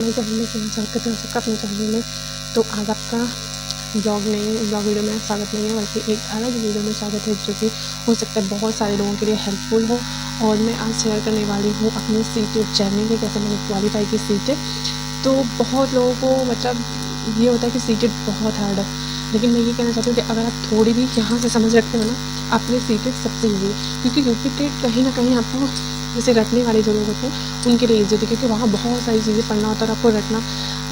मैं चैनल में स्वागत करती हूँ सबका अपने चैनल में। तो आज आपका ब्लॉग वीडियो में स्वागत नहीं है, बल्कि एक अलग वीडियो में स्वागत है जो कि हो सकता है बहुत सारे लोगों के लिए हेल्पफुल हो। और मैं आज शेयर करने वाली हूँ अपनी सीटेट जर्नी में, कैसे मैंने क्वालिफाई की सीटेट। तो बहुत लोगों को मतलब ये होता है कि सीटेट बहुत हार्ड है, लेकिन मैं ये कहना चाहती हूँ कि अगर आप थोड़ी भी यहाँ से समझ रखते हो ना, आपके लिए सीटेट सबसे ईजी है। क्योंकि यूपी टेट कहीं ना कहीं आपको जैसे रटने वाले जो लोग होते हैं उनके लिए ईजी होती है, क्योंकि वहाँ बहुत सारी चीज़ें पढ़ना होता है और आपको रटना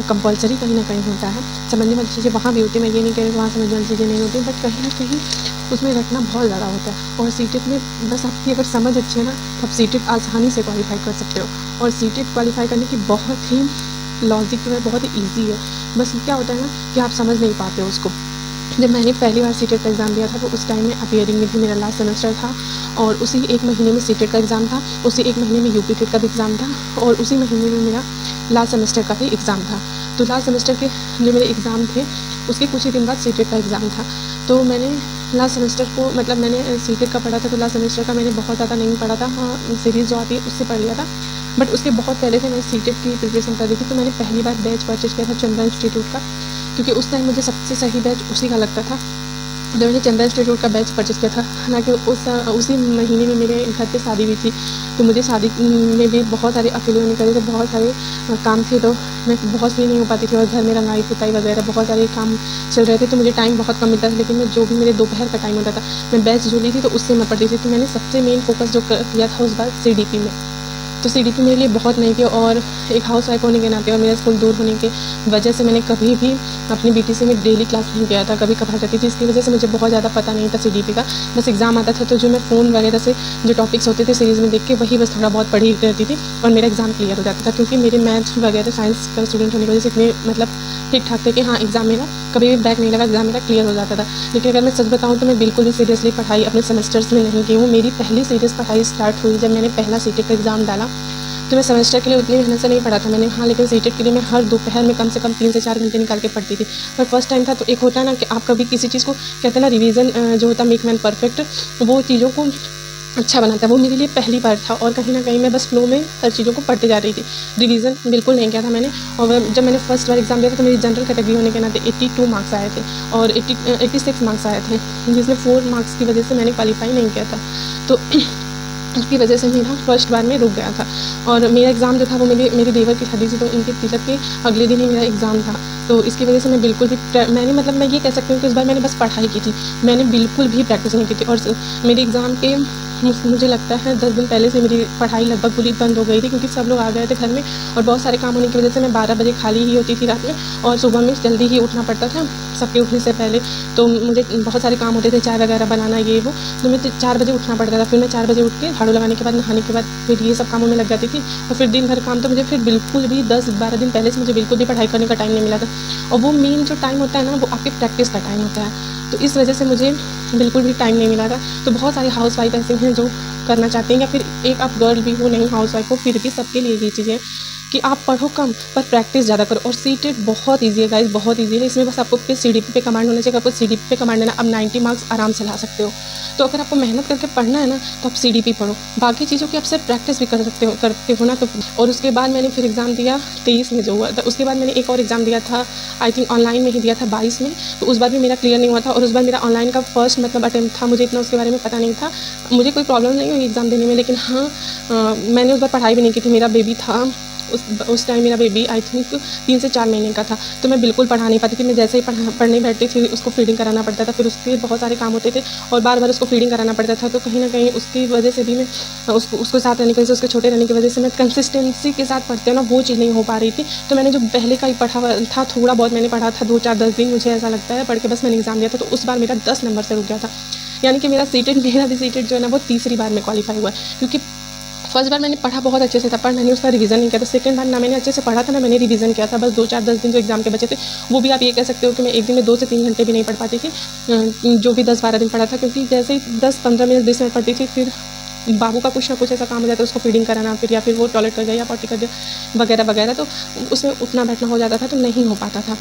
कंपलसरी कहीं ना कहीं होता है। समझने वाली चीज़ें वहाँ भी होती है, मैं ये नहीं कह रही वहाँ समझने वाली चीज़ें नहीं होती, बट कहीं ना कहीं उसमें रटना बहुत ज़्यादा होता है। और सीटेट में बस आपकी अगर समझ अच्छी है ना, तो आप सीटेट आसानी से क्वालिफाई कर सकते हो। और सीटेट क्वालिफाई करने की बहुत ही लॉजिक जो है बहुत ही ईजी है। बस क्या होता है ना कि आप समझ नहीं पाते हो उसको। जब मैंने पहली बार सीटेट का एग्ज़ाम दिया था तो उस टाइम में अपीयरिंग में थी, मेरा लास्ट सेमेस्टर था, और उसी एक महीने में सीटेट का एग्ज़ाम था, उसी एक महीने में यूपी टेट का भी एग्ज़ाम था, और उसी महीने में मेरा लास्ट सेमेस्टर का भी एग्ज़ाम था। तो लास्ट सेमेस्टर के जो मेरे एग्ज़ाम थे उसके कुछ ही दिन बाद सीटेट का एग्ज़ाम था। तो मैंने लास्ट सेमेस्टर को मतलब मैंने सीटेट का पढ़ा था, तो लास्ट सेमेस्टर का मैंने बहुत ज़्यादा नहीं पढ़ा था। हाँ, सीरीज़ जो आती है उससे पढ़ लिया था, बट उसके बहुत पहले से मैं सीटेट की प्रिपरेशन कर रही थी। तो मैंने पहली बार बैच परचेज किया था चंदा इंस्टीट्यूट का, क्योंकि उस टाइम मुझे सबसे सही बैच उसी का लगता था। जब मैंने चंदा इंस्टीट्यूट का बैच परचेज़ किया था, हालांकि उसी महीने में मेरे घर पे शादी भी थी, तो मुझे शादी में भी बहुत सारे अकेले होने के, तो बहुत सारे काम थे, तो मैं बहुत फ्री नहीं हो पाती थी, और घर में रंगाई पुताई वगैरह बहुत सारे काम चल रहे थे, तो मुझे टाइम बहुत कम मिलता था। लेकिन मैं जो भी मेरे दोपहर का टाइम होता था, मैं बैच जो ली थी तो उससे मैं पढ़ती थी। तो मैंने सबसे मेन फोकस जो किया था उस बार CDP में। तो CDP मेरे लिए बहुत नई थी, और एक हाउस वाइफ होने के नाते और मेरा स्कूल दूर होने की वजह से मैंने कभी भी अपनी BTC में डेली क्लास नहीं किया था, कभी कभार जाती थी। इसकी वजह से मुझे बहुत ज़्यादा पता नहीं था CDP का। बस एग्ज़ाम आता था तो जो मैं फ़ोन वगैरह से जो टॉपिक्स होते थे सीरीज़ में देख के वही बस थोड़ा बहुत पढ़ी रहती थी, और मेरा एग्ज़ाम क्लियर हो जाता था। क्योंकि मेरे मैथ वगैरह साइंस का स्टूडेंट होने की वजह से इतने मतलब ठीक ठाक थे कि हाँ, एग्ज़ाम मेरा कभी भी बैक नहीं लगा, एग्ज़ाम मेरा क्लियर हो जाता था। लेकिन अगर मैं सच बताऊँ तो मैं बिल्कुल भी सीरियसली पढ़ाई अपने सेमेस्टर्स में नहीं की हूँ। मेरी पहली सीरियस पढ़ाई स्टार्ट हुई जब मैंने पहला सीटेट का एग्ज़ाम डाला। तो मैं सेमेस्टर के लिए उतनी मेहनत से नहीं पढ़ा था मैंने, हाँ, लेकिन सीटेट के लिए मैं हर दोपहर में कम से कम 3 से 4 घंटे निकाल के पढ़ती थी। पर फर्स्ट टाइम था, तो एक होता है ना कि आप कभी किसी चीज़ को कहते हैं ना रिवीजन जो होता है मेक मैन परफेक्ट, वो चीज़ों को अच्छा बनाता है। वो मेरे लिए पहली बार था, और कहीं ना कहीं मैं बस फ्लो में हर चीज़ों को पढ़ते जा रही थी, रिवीजन बिल्कुल नहीं किया था मैंने। और जब मैंने फर्स्ट बार एग्ज़ाम दिया था तो मेरी जनरल कैटेगरी होने के नाते 82 मार्क्स आए थे, और 86 मार्क्स आए थे, जिसमें 4 मार्क्स की वजह से मैंने क्वालिफाई नहीं किया था। तो उसकी वजह से मेरा फर्स्ट बार में रुक गया था। और मेरा एग्ज़ाम जो था वो मेरे देवर की शादी थी, तो उनके तिलक के अगले दिन ही मेरा एग्ज़ाम था। तो इसकी वजह से मैं बिल्कुल भी मैंने मतलब मैं ये कह सकती हूँ कि इस बार मैंने बस पढ़ाई की थी, मैंने बिल्कुल भी प्रैक्टिस नहीं की थी। और मेरे एग्ज़ाम के मुझे लगता है 10 दिन पहले से मेरी पढ़ाई लगभग पूरी बंद हो गई थी, क्योंकि सब लोग आ गए थे घर में, और बहुत सारे काम होने की वजह से मैं 12 बजे खाली ही होती थी रात में, और सुबह में जल्दी ही उठना पड़ता था सबके उठने से पहले। तो मुझे बहुत सारे काम होते थे, चाय वगैरह बनाना ये वो, तो मुझे 4 बजे उठना पड़ता था। फिर मैं 4 बजे उठ के झाड़ू लगाने के बाद, नहाने के बाद फिर ये सब कामों में लग जाती थी, और फिर दिन भर काम। तो मुझे फिर बिल्कुल भी 10-12 दिन पहले से मुझे बिल्कुल भी पढ़ाई करने का टाइम नहीं मिला था। और वो मेन जो टाइम होता है ना, वो आपकी प्रैक्टिस का टाइम होता है, तो इस वजह से मुझे बिल्कुल भी टाइम नहीं मिला था। तो बहुत सारे हाउस वाइफ ऐसे हैं जो करना चाहते हैं, या फिर एक आप गर्ल भी हो, नहीं हाउस वाइफ हो, फिर भी सबके लिए ये चीज़ है कि आप पढ़ो कम पर प्रैक्टिस ज़्यादा करो। और सीटेट बहुत ईजी है गाइस, बहुत ईजी है। इसमें बस आपको CDP पे कमांड होना चाहिए। आपको CDP पे कमांड है ना, आप 90 मार्क्स आराम से ला सकते हो। तो अगर आपको मेहनत करके पढ़ना है ना, तो आप CDP पढ़ो, बाकी चीज़ों की आप सिर्फ प्रैक्टिस भी करते हो ना। तो और उसके बाद मैंने फिर एग्ज़ाम दिया 23 में जो हुआ था। उसके बाद मैंने एक और एग्ज़ाम दिया था, आई थिंक ऑनलाइन में ही दिया था 22 में, तो उस बार भी मेरा क्लियर नहीं हुआ था। और उस बार मेरा ऑनलाइन का फर्स्ट मतलब अटेम्प्ट था, मुझे इतना उसके बारे में पता नहीं था, मुझे कोई प्रॉब्लम नहीं हुई एग्ज़ाम देने में। लेकिन हाँ, मैंने उस बार पढ़ाई भी नहीं की थी, मेरा बेबी था उस टाइम, मेरा बेबी आई थिंक 3 से 4 महीने का था, तो मैं बिल्कुल पढ़ा नहीं पाती थी। मैं जैसे ही पढ़ने बैठती थी उसको फीडिंग कराना पड़ता था, फिर उसके बहुत सारे काम होते थे, और बार बार उसको फीडिंग कराना पड़ता था। तो कहीं ना कहीं उसकी वजह से भी मैं उसको साथ रहने की वजह से, उसके छोटे रहने की वजह से मैं कंसिस्टेंसी के साथ पढ़ती हूँ ना, वो चीज़ नहीं हो पा रही थी। तो मैंने जो पहले का ही पढ़ा था, थोड़ा बहुत मैंने पढ़ा था, 2-4-10 दिन मुझे ऐसा लगता है पढ़ के बस मैंने एग्ज़ाम दिया था। तो उस बार मेरा 10 नंबर से रुक गया था, यानी कि मेरा भी सीटेट जो है ना वो तीसरी बार में क्वालिफाई हुआ है। क्योंकि फर्स्ट बार मैंने पढ़ा बहुत अच्छे से था, पर मैंने उसका रिवीजन नहीं किया था। सेकंड बार ना मैंने अच्छे से पढ़ा था, ना मैंने रिवीजन किया था। बस 2-4-10 दिन जो एग्ज़ाम के बचे थे, वो भी आप ये कह सकते हो कि मैं एक दिन में 2 से 3 घंटे भी नहीं पढ़ पाती थी, जो भी 10-12 दिन पढ़ा था। क्योंकि जैसे ही 10-15 मिनट 20 मिनट पढ़ती थी, फिर बाबू का कुछ ना कुछ ऐसा काम हो जाता है, उसको फीडिंग कराना, फिर या फिर वो टॉयलेट कर गया या पॉटी कर गया वगैरह वगैरह, तो उसमें उठना बैठना हो जाता था, तो नहीं हो पाता था।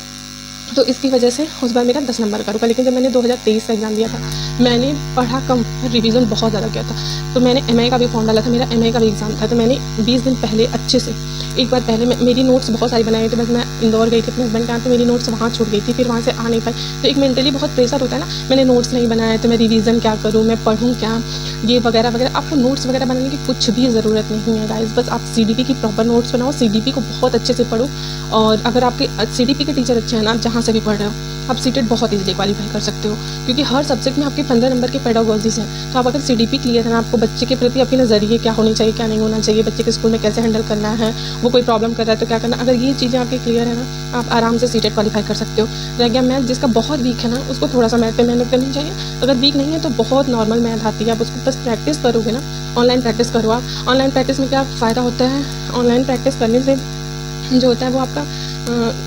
तो इसकी वजह से उस बार मेरा 10 नंबर का रुका। लेकिन जब मैंने 2023 का एग्ज़ाम दिया था, मैंने पढ़ा कम, रिवीजन बहुत ज़्यादा किया था। तो मैंने एमए का भी फॉर्म डाला था, मेरा एमए का भी एग्ज़ाम था। तो मैंने 20 दिन पहले अच्छे से, एक बार पहले मेरी नोट्स बहुत सारी बनाई थी, बस मैं इंदौर गई थी अपने हस्बैंड के यहाँ, तो मेरी नोट्स वहाँ छूट गई थी, फिर वहाँ से आ नहीं पाई। तो एक मेंटली बहुत प्रेशर होता है ना, मैंने नोट्स नहीं बनाए तो मैं रिवीजन क्या करूँ, मैं पढ़ूँ क्या, ये वगैरह वगैरह। आपको नोट्स वगैरह बनाने की कुछ भी ज़रूरत नहीं है गाइस, बस आप सीडीपी की प्रॉपर नोट्स बनाओ, सीडीपी को बहुत अच्छे से पढ़ो। और अगर आपके सीडीपी के टीचर अच्छे हैं ना, आप जहाँ से भी पढ़ रहे हो, आप सीटेट बहुत इजीली क्वालीफाई कर सकते हो, क्योंकि हर सब्जेक्ट में आपके 15 नंबर के पेडागोजीज हैं। तो आप अगर सीडीपी क्लियर है ना, आपको बच्चे के प्रति आपके नज़रिए क्या होनी चाहिए, क्या नहीं होना चाहिए, बच्चे के स्कूल में कैसे हैंडल करना है, वो कोई प्रॉब्लम कर रहा है तो क्या करना, अगर ये चीज़ें आपके क्लियर है ना, आप आराम से सीटेट क्वालीफाई कर सकते हो। रह गया मैथ, जिसका बहुत वीक है ना, उसको थोड़ा सा मैथ पे मेहनत करनी चाहिए। अगर वीक नहीं है तो बहुत नॉर्मल मैथ आती है, आप उसको बस प्रैक्टिस करोगे ना, ऑनलाइन प्रैक्टिस करो आप। ऑनलाइन प्रैक्टिस में क्या फ़ायदा होता है, ऑनलाइन प्रैक्टिस करने से जो होता है वो आपका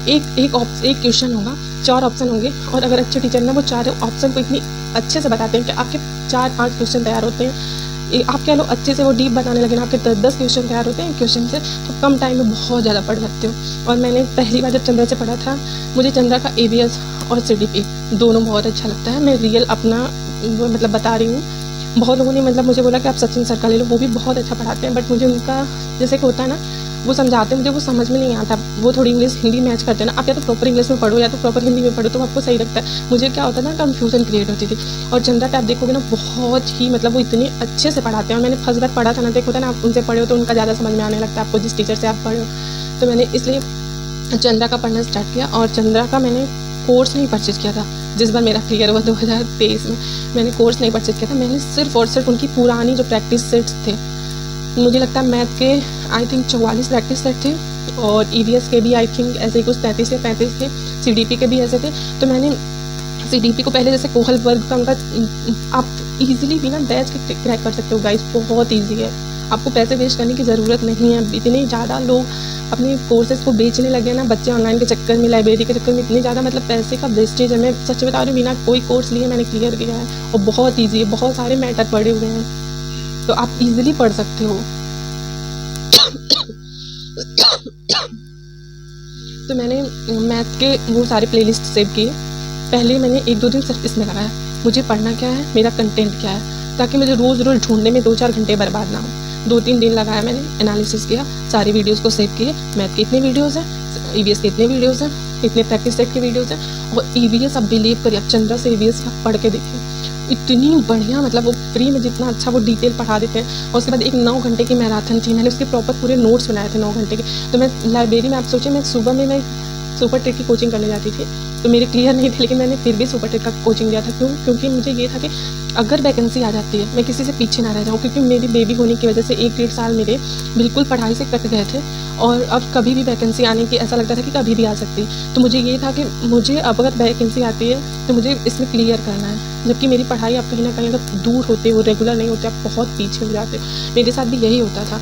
एक क्वेश्चन होगा, 4 ऑप्शन होंगे, और अगर अच्छे टीचर ना वो 4 ऑप्शन को इतनी अच्छे से बताते हैं कि आपके 4-5 क्वेश्चन तैयार होते हैं। आप कह लो अच्छे से वो डीप बताने लगे ना, आपके 10 क्वेश्चन तैयार होते हैं क्वेश्चन से, तो कम टाइम में बहुत ज़्यादा पढ़ सकते हो। और मैंने पहली बार जब चंद्रा से पढ़ा था, मुझे चंद्रा का एबीएस और सीडीपी दोनों बहुत अच्छा लगता है। मैं रियल अपना मतलब बता रही हूँ। बहुत लोगों ने मतलब मुझे बोला कि आप सचिन सर का ले लो, वो भी बहुत अच्छा पढ़ाते हैं, बट मुझे उनका जैसे कि होता है ना, वो समझाते मुझे वो समझ में नहीं आता, वो थोड़ी इंग्लिश हिंदी मैच करते हैं ना। आप या तो प्रॉपर इंग्लिश में पढ़ो या तो प्रॉपर हिंदी में पढ़ो, तो आपको सही लगता है। मुझे क्या होता है ना, कन्फ्यूजन क्रिएट होती थी। और चंद्रा पे आप देखोगे ना, बहुत ही मतलब वो इतने अच्छे से पढ़ाते हैं। और मैंने फर्स्ट बार पढ़ा था ना, तो होता है ना, आप उनसे पढ़े हो तो उनका ज़्यादा समझ में आने लगता है आपको, जिस टीचर से आप पढ़े हो। तो मैंने इसलिए चंद्रा का पढ़ना स्टार्ट किया। और चंद्रा का मैंने कोर्स नहीं परचेज किया था, जिस बार मेरा क्लियर हुआ 2023 में, मैंने कोर्स नहीं परचेज किया था। मैंने सिर्फ और सिर्फ उनकी पुरानी जो प्रैक्टिस सेट्स थे, मुझे लगता है मैथ के आई थिंक 44 प्रैक्टिस सेट थे, और ईवीएस के भी आई थिंक ऐसे ही कुछ 33 या 35 थे, सीडीपी के भी ऐसे थे। तो मैंने सीडीपी को पहले जैसे कोहल वर्ग का उनका आप इजीली बिना बैच के क्रैक कर सकते हो गाइस, बहुत इजी है। आपको पैसे वेस्ट करने की ज़रूरत नहीं है। इतने ज़्यादा लोग अपने कोर्सेज़ को बेचने लगे ना, बच्चे ऑनलाइन के चक्कर में, लाइब्रेरी के चक्कर में, इतने ज़्यादा मतलब पैसे का वेस्टेज है। मैं सच बता रही हूँ, बिना कोई कोर्स लिए मैंने क्लियर किया है, और बहुत ईजी है, बहुत सारे मैटर पड़े हुए हैं, तो आप इजीली पढ़ सकते हो। तो मैंने मैथ के वो सारे प्लेलिस्ट सेव किए। पहले मैंने 1-2 दिन सिर्फ इसमें लगाया, मुझे पढ़ना क्या है, मेरा कंटेंट क्या है, ताकि मुझे रोज़ रोज़ ढूंढने में 2-4 घंटे बर्बाद ना हो। 2-3 दिन लगाया मैंने, एनालिसिस किया, सारी वीडियोज़ को सेव किए। मैथ के इतने वीडियोज़ हैं, ईवीएस के इतने वीडियोज़ हैं, इतने प्रैक्टिस सेट के वीडियोज़ हैं। और ईवीएस आप बिलीव करिए, आप चंद्रा से ईवीएस आप पढ़ के देखिए, इतनी बढ़िया, मतलब वो फ्री में जितना अच्छा वो डिटेल पढ़ा देते हैं। और उसके बाद एक 9 घंटे की मैराथन थी, मैंने उसके प्रॉपर पूरे नोट्स बनाए थे 9 घंटे के। तो मैं लाइब्रेरी में, आप सोचिए, मैं सुबह में मैं सुपर टेट की कोचिंग करने जाती थी, तो मेरे क्लियर नहीं थे, लेकिन मैंने फिर भी सुपर टेट का कोचिंग लिया था। क्योंकि मुझे ये था कि अगर वैकेंसी आ जाती है, मैं किसी से पीछे ना रह जाऊँ, क्योंकि मेरी बेबी होने की वजह से 1-1.5 साल मेरे बिल्कुल पढ़ाई से कट गए थे। और अब कभी भी वैकेंसी आने की ऐसा लगता था कि कभी भी आ सकती। तो मुझे ये था कि मुझे अब अगर वैकेंसी आती है तो मुझे इसमें क्लियर करना है, जबकि मेरी पढ़ाई आप कहीं ना कहीं अगर दूर होते हो, रेगुलर नहीं होते, आप बहुत पीछे हो जाते हो। मेरे साथ भी यही होता था।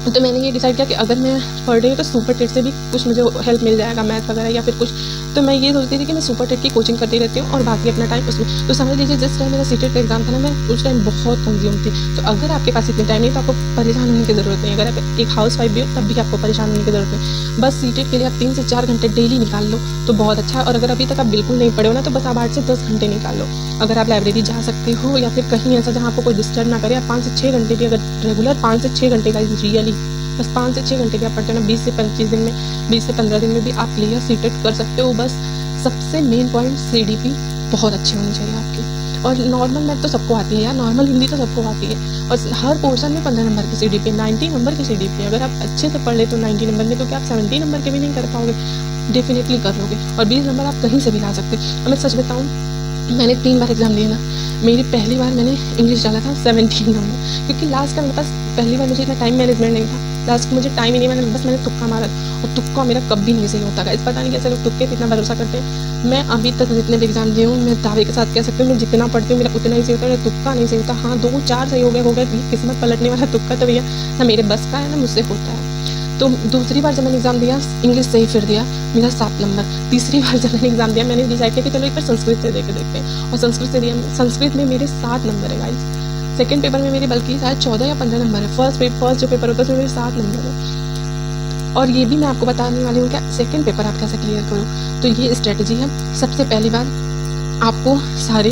तो मैंने ये डिसाइड किया कि अगर मैं पढ़ रही हूँ तो सुपर टेट से भी कुछ मुझे हेल्प मिल जाएगा, मैथ वगैरह या फिर कुछ। तो मैं ये सोचती थी कि मैं सुपर टेट की कोचिंग करती रहती हूँ और बाकी अपना टाइम उसमें। तो समझ लीजिए जिस टाइम मेरा सीटेट का एग्जाम था ना, मैं उस टाइम बहुत कंज्यूम थी। तो अगर आपके पास इतने टाइम नहीं तो आपको परेशान होने की ज़रूरत नहीं। अगर आप एक हाउस वाइफ भी हो तब भी आपको परेशान होने की ज़रूरत नहीं। बस सीटेट के लिए आप 3 से 4 घंटे डेली निकाल लो तो बहुत अच्छा है। और अगर अभी तक आप बिल्कुल नहीं पढ़े हो ना, तो बस आप 8 से 10 घंटे निकाल लो। अगर आप लाइब्रेरी जा सकते हो या फिर कहीं ऐसा जहाँ आपको कोई डिस्टर्ब ना करे, आप 5 से 6 घंटे भी, अगर रेगुलर 5 से 6 घंटे का रियली बस 5 से 6 घंटे भी आप पढ़ते हो ना, 20 से 25 दिन में, 20 से 15 दिन में भी आप क्लियर सीटेट कर सकते हो। बस सबसे मेन पॉइंट सीडीपी बहुत अच्छी होनी चाहिए आपकी। और नॉर्मल मैथ तो सबको आती है यार, नॉर्मल हिंदी तो सबको आती है। और हर पोर्शन में 15 नंबर की सीडीपी, 90 नंबर की सीडीपी। अगर आप अच्छे से पढ़ ले तो 90 नंबर में, तो क्या आप 70 नंबर के भी नहीं कर पाओगे? डेफिनेटली कर लोगे। और 20 नंबर आप कहीं से भी ला सकते। और मैं सच बताऊँ, मैंने 3 बार एग्ज़ाम दिए ना। मेरी पहली बार मैंने इंग्लिश डाला था 17 नंबर, क्योंकि लास्ट का मेरे पास पहली बार मुझे इतना टाइम मैनेजमेंट नहीं था। लास्ट मुझे टाइम ही नहीं, मैंने तुक्का मारा। और तुक्का मेरा कभी नहीं सही होता गाइस, पता नहीं कैसे लोग तुक्के पे इतना भरोसा करते हैं। मैं अभी तक जितने भी एग्जाम दिए हूँ, मैं दावे के साथ कह सकती हूँ, मैं जितना पढ़ती हूँ मेरा उतना ही सही होता है, मेरा तुक्का नहीं सही होता। हाँ 2-4 सही हो गया किस्मत पलटने वाला तुक्का तो भैया ना मेरे बस का है ना मुझसे होता है। तो दूसरी बार जब मैंने एग्ज़ाम दिया, इंग्लिश से ही फिर दिया, मेरा 7 नंबर। तीसरी बार जब मैंने एग्ज़ाम दिया, मैंने डिसाइड किया कि चलो एक बार संस्कृत से देखते हैं, और संस्कृत से दिया। संस्कृत में मेरे 7 नंबर है गाइस। सेकंड पेपर में मेरे बल्कि शायद 14 या 15 नंबर है। फर्स्ट जो पेपर होता है उसमें मेरे 7 नंबर है। और ये भी मैं आपको बताने वाली हूँ कि सेकंड पेपर आप कैसे क्लियर करो। तो ये स्ट्रेटजी है। सबसे पहली बात, आपको सारे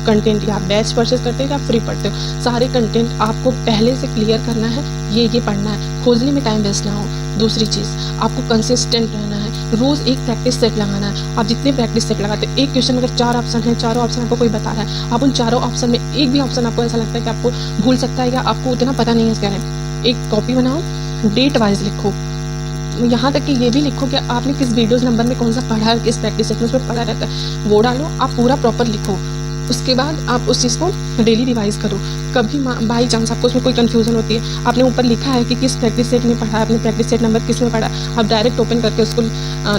कंटेंट, या आप बैच परचेज करते हो या फ्री पढ़ते हो, सारे कंटेंट आपको पहले से क्लियर करना है। ये पढ़ना है, खोजने में टाइम वेस्ट ना हो। दूसरी चीज़, आपको कंसिस्टेंट रहना है, रोज़ एक प्रैक्टिस सेट लगाना है। आप जितने प्रैक्टिस सेट लगाते हैं, एक क्वेश्चन में अगर 4 ऑप्शन है, चारों ऑप्शन आपको कोई बता रहा है, आप उन चारों ऑप्शन में एक भी ऑप्शन आपको ऐसा लगता है कि आपको भूल सकता है या आपको उतना पता नहीं है इसके बारे में, एक कॉपी बनाओ, डेट वाइज लिखो। यहाँ तक कि ये भी लिखो कि आपने किस वीडियोज़ नंबर में कौन सा पढ़ा है, किस प्रैक्टिस सेट में उसमें पढ़ा रहता है, वो डालो। आप पूरा प्रॉपर लिखो। उसके बाद आप उस चीज़ को डेली रिवाइज़ करो। कभी बाई चांस आपको उसमें कोई कन्फ्यूज़न होती है, आपने ऊपर लिखा है कि किस प्रैक्टिस सेट में पढ़ा है, आपने प्रैक्टिस सेट नंबर किस में पढ़ा, आप डायरेक्ट ओपन करके उसको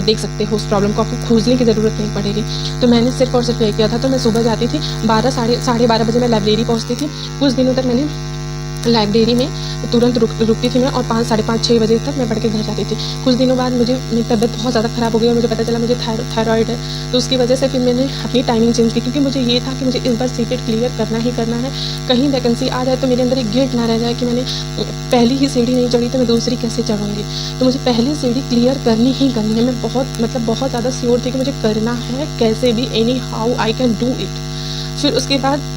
देख सकते हो। उस प्रॉब्लम को आपको खोजने की ज़रूरत नहीं पड़ेगी। तो मैंने सिर्फ और सिर्फ ये किया था। तो मैं सुबह जाती थी, 12 साढ़े 12 बजे मैं लाइब्रेरी पहुँचती थी। कुछ दिनों तक मैंने लाइब्रेरी में तुरंत रुकती थी मैं, और 5 साढ़े 5 6 बजे तक मैं पढ़ के घर जाती थी। कुछ दिनों बाद मेरी तबीयत बहुत ज़्यादा ख़राब हो गई और मुझे पता चला मुझे थायराइड है। तो उसकी वजह से फिर मैंने अपनी टाइमिंग चेंज की, क्योंकि मुझे ये था कि मुझे इस बार सीटेट क्लियर करना ही करना है। कहीं वैकेंसी आ जाए तो मेरे अंदर एक गिल्ट ना रह जाए कि मैंने पहली ही सीढ़ी नहीं चढ़ी तो मैं दूसरी कैसे चढ़ूँगी। तो मुझे पहली सीढ़ी क्लियर करनी ही करनी है। मैं बहुत ज़्यादा श्योर थी कि मुझे करना है कैसे भी, any how I can do it. फिर उसके बाद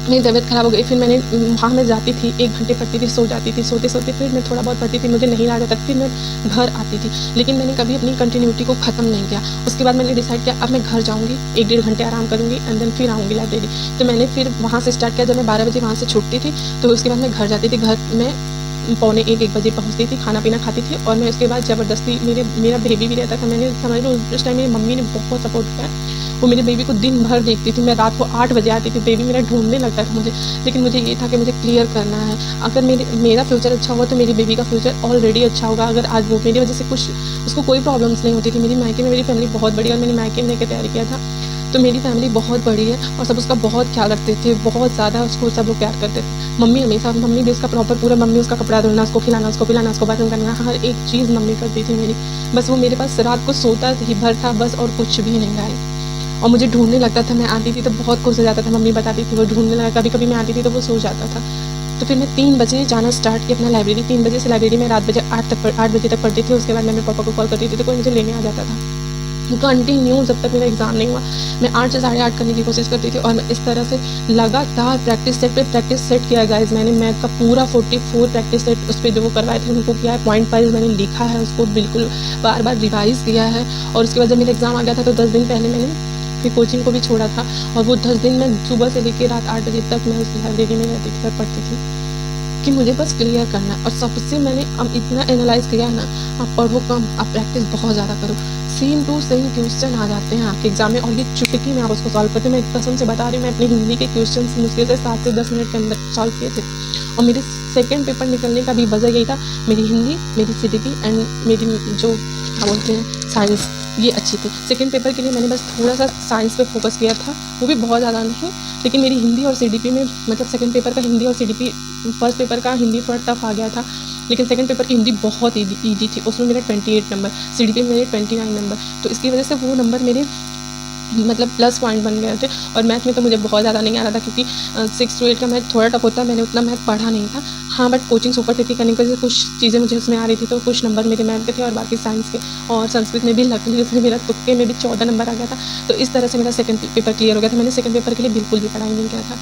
मेरी तबीयत ख़राब हो गई। फिर मैंने वहाँ मैं जाती थी, 1 घंटे पढ़ती थी, सो जाती थी, सोते-सोते फिर मैं थोड़ा बहुत पढ़ती थी, मुझे नहीं याद आता, फिर मैं घर आती थी। लेकिन मैंने कभी अपनी कंटिन्यूटी को ख़त्म नहीं किया। उसके बाद मैंने डिसाइड किया अब मैं घर जाऊँगी, 1 डेढ़ घंटे आराम करूँगी एंड देन फिर आऊँगी लाइब्रेरी। तो मैंने फिर वहाँ से स्टार्ट किया। जब मैं 12 बजे वहाँ से छूटती थी, तो उसके बाद मैं घर जाती थी। घर में पौने 1 बजे पहुँचती थी, खाना-पीना खाती थी, और मैं उसके बाद ज़बरदस्ती मेरा बेबी भी रहता था। मैंने समझ लो उस टाइम मेरी मम्मी ने बहुत सपोर्ट किया। वो मेरे बेबी को दिन भर देखती थी। मैं रात को 8 बजे आती थी, बेबी मेरा ढूँढने लगता था मुझे। लेकिन मुझे ये था कि मुझे क्लियर करना है। अगर मेरा फ्यूचर अच्छा हुआ तो मेरी बेबी का फ्यूचर ऑलरेडी अच्छा होगा। अगर आज वो मेरी वजह से कुछ, उसको कोई प्रॉब्लम्स नहीं होती थी। मेरी मायके में मेरी फैमिली बहुत बड़ी है, और मैंने मायके में रह के तैयारी किया था। तो मेरी फैमिली बहुत बड़ी है और सब उसका बहुत ख्याल रखते थे, बहुत ज़्यादा उसको सब लोग प्यार करते थे। मम्मी भी उसका प्रॉपर पूरा, मम्मी उसका कपड़ा धुलना, उसको खिलाना, उसको पिलाना, उसको बाथरूम करना, हर एक चीज़ मम्मी करती थी मेरी। बस वो मेरे पास रात को सोता ही भर था बस, और कुछ भी नहीं भाई। और मुझे ढूँढने लगता था। मैं आती थी तो बहुत खुश हो जाता था, मम्मी बताती थी वो ढूँढने लगा। कभी-कभी मैं आती थी तो वो सो जाता था। तो फिर मैं 3 बजे जाना स्टार्ट किया अपना लाइब्रेरी। 3 बजे से लाइब्रेरी में रात बजे 8 बजे तक पढ़ती थी। उसके बाद मैं मेरे पापा को कॉल करती थी तो कोई मुझे लेने आ जाता था। कंटिन्यू जब तक मेरा एग्ज़ाम नहीं हुआ, मैं 8 से साढ़े 8 करने की कोशिश करती थी, और मैं इस तरह से लगातार प्रैक्टिस सेट पे प्रैक्टिस सेट किया गाइज़। मैंने मैथ का पूरा 44 प्रैक्टिस सेट उस पे जो वो करवाए थे उनको किया है, पॉइंट वाइज़ मैंने लिखा है उसको, बिल्कुल बार-बार रिवाइज़ किया है। और उसके बाद जब मेरा एग्ज़ाम आ गया था तो 10 दिन पहले मैंने फिर कोचिंग को भी छोड़ा था, और वो 10 दिन मैं सुबह से लेके रात 8 बजे तक मैं उस लाइब्रेरी में रहती थी और पढ़ती थी कि मुझे बस क्लियर करना है। और सबसे मैंने अब इतना एनालाइज़ किया है ना, आप पढ़ो कम, आप प्रैक्टिस बहुत ज़्यादा करो। सेम टू सेम क्वेश्चन आ जाते हैं आपके एग्ज़ाम में, और ये चुटकी में आप उसको सॉल्व करते हो। मैं कसम से बता रही हूँ, मैं अपनी हिंदी के क्वेश्चंस मुश्किल से 7 से 10 मिनट के अंदर सॉल्व किए थे। और मेरे सेकंड पेपर निकलने का भी वजह यही था, मेरी हिंदी, मेरी सीडीपी एंड मेरी जो क्या बोलते हैं साइंस, ये अच्छी थी। सेकंड पेपर के लिए मैंने बस थोड़ा-सा साइंस पे फोकस किया था, वो भी बहुत ज़्यादा नहीं। लेकिन मेरी हिंदी और सीडीपी में, मतलब सेकंड पेपर का हिंदी और सीडीपी, फर्स्ट पेपर का हिंदी थोड़ा टफ आ गया था, लेकिन सेकंड पेपर की हिंदी बहुत ईज़ी थी। उसमें मेरा 28 नंबर, सीडीपी में मेरे 29 नंबर। तो इसकी वजह से वो नंबर मेरे मतलब प्लस पॉइंट बन गए थे। और मैथ में तो मुझे बहुत ज़्यादा नहीं आ रहा था, क्योंकि 6 to 8 का मैथ थोड़ा टफ होता है, मैंने उतना मैथ पढ़ा नहीं था। हाँ, बट कोचिंग सुपर थिटी करने की वजह से कुछ चीज़ें मुझे उसमें आ रही थी, तो कुछ नंबर मेरे मैथ के थे और बाकी साइंस के। और संस्कृत में भी लकीली उसमें मेरा तुक्के में भी 14 नंबर आ गया था। तो इस तरह से मेरा सेकंड पेपर क्लियर हो गया था। मैंने सेकंड पेपर के लिए बिल्कुल भी पढ़ाई नहीं किया था।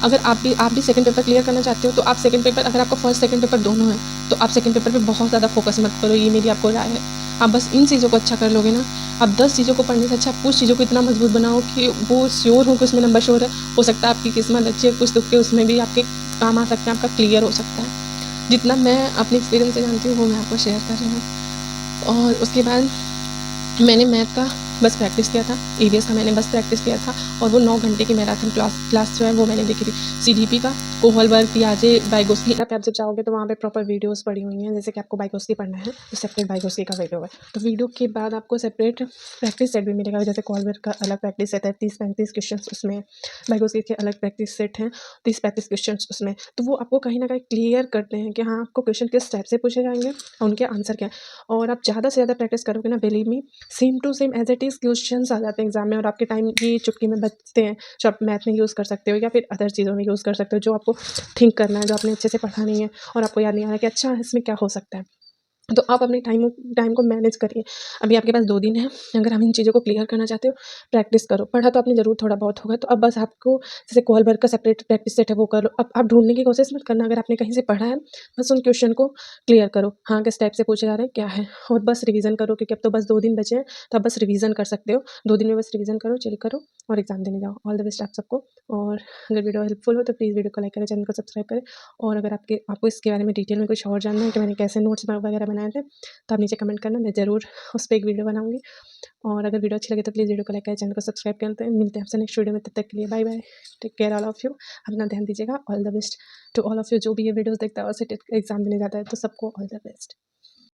अगर आप भी सेकंड पेपर क्लियर करना चाहते हो, तो आप सेकंड पेपर, अगर आपका फर्स्ट सेकंड पेपर दोनों है, तो आप सेकंड पेपर पे बहुत ज़्यादा फोकस मत करो, ये मेरी आपको राय है। आप बस इन चीज़ों को अच्छा कर लोगे ना, आप 10 चीज़ों को पढ़ने से अच्छा आप कुछ चीज़ों को इतना मजबूत बनाओ कि वो श्योर हो कि उसमें नंबर श्योर है। हो सकता है आपकी किस्मत अच्छी है, कुछ तुक्के उसमें भी आपके काम आ सकते हैं, आपका क्लियर हो सकता है। जितना मैं अपने एक्सपीरियंस से जानती हूँ वो मैं आपको शेयर कर रही हूँ। और उसके बाद मैंने मैथ का बस प्रैक्टिस किया था, ईवीएस का मैंने बस प्रैक्टिस किया था, और वो 9 घंटे की मैराथन क्लास जो है वो मैंने देखी थी। सीडीपी का कोहलबर्ग, पियाजे, वाइगोस्की, आप जब जाओगे तो वहाँ पे प्रॉपर वीडियोस पड़ी हुई हैं। जैसे कि आपको वाइगोस्की पढ़ना है तो सेपरेट वाइगोस्की का वीडियो है। तो वीडियो के बाद आपको सेपरेट प्रैक्टिस सेट भी मिलेगा। जैसे कोहलबर्ग का अलग प्रैक्टिस सेट है, 30-35 क्वेश्चन उसमें, वाइगोस्की के अलग प्रैक्टिस सेट हैं, 30-35 क्वेश्चन उसमें। तो वो आपको कहीं ना कहीं क्लियर करते हैं कि हाँ, आपको क्वेश्चन किस टाइप से पूछे जाएंगे और उनके आंसर क्या है। और आप ज़्यादा से ज़्यादा प्रैक्टिस करोगे ना, believe me, same to same as it is questions आ जाते हैं एग्जाम में, और आपके टाइम ये चुटकी में बचते हैं, जो आप मैथ में यूज़ कर सकते हो या फिर अदर चीज़ों में यूज़ कर सकते हो, जो आपको थिंक करना है, जो आपने अच्छे से पढ़ा नहीं है और आपको याद नहीं आ रहा है कि अच्छा इसमें क्या हो सकता है। तो आप अपने टाइम को मैनेज करिए। अभी आपके पास 2 दिन है, अगर आप इन चीज़ों को क्लियर करना चाहते हो, प्रैक्टिस करो। पढ़ा तो आपने ज़रूर थोड़ा बहुत होगा, तो अब बस आपको जैसे कॉल वर्क का सेपरेट प्रैक्टिस सेट है वो करो। अब आप ढूँढने की कोशिश मत करना, अगर आपने कहीं से पढ़ा है, बस उन क्वेश्चन को क्लियर करो। हाँ, किस टाइप से पूछे जा रहे हैं, क्या है, और बस रिवीज़न करो, क्योंकि अब तो बस 2 दिन बचे हैं, तो आप बस रिवीज़न कर सकते हो। 2 दिन में बस रिवीज़न करो, चिल करो और एग्ज़ाम देने जाओ। ऑल द बेस्ट आप सबको। और अगर वीडियो हेल्पफुल हो तो प्लीज़ वीडियो को लाइक करें, चैनल को सब्सक्राइब करें। और अगर आपको इसके बारे में डिटेल में कुछ और जानना है कि मैंने कैसे नोट्स वगैरह बनाए थे, तो आप नीचे कमेंट करना, मैं ज़रूर उस पे एक वीडियो बनाऊँगी। और अगर वीडियो अच्छी लगे तो प्लीज़ वीडियो को लाइक करें, चैनल को सब्सक्राइब करते हैं। मिलते हैं आपसे नेक्स्ट वीडियो में, तब तक के लिए bye bye. Take care all of you. अपना ध्यान दीजिएगा। All the best to all of you. जो भी ये वीडियोज़ देखता है और सिट एग्ज़ाम देने जाता है, तो सबको ऑल द बेस्ट।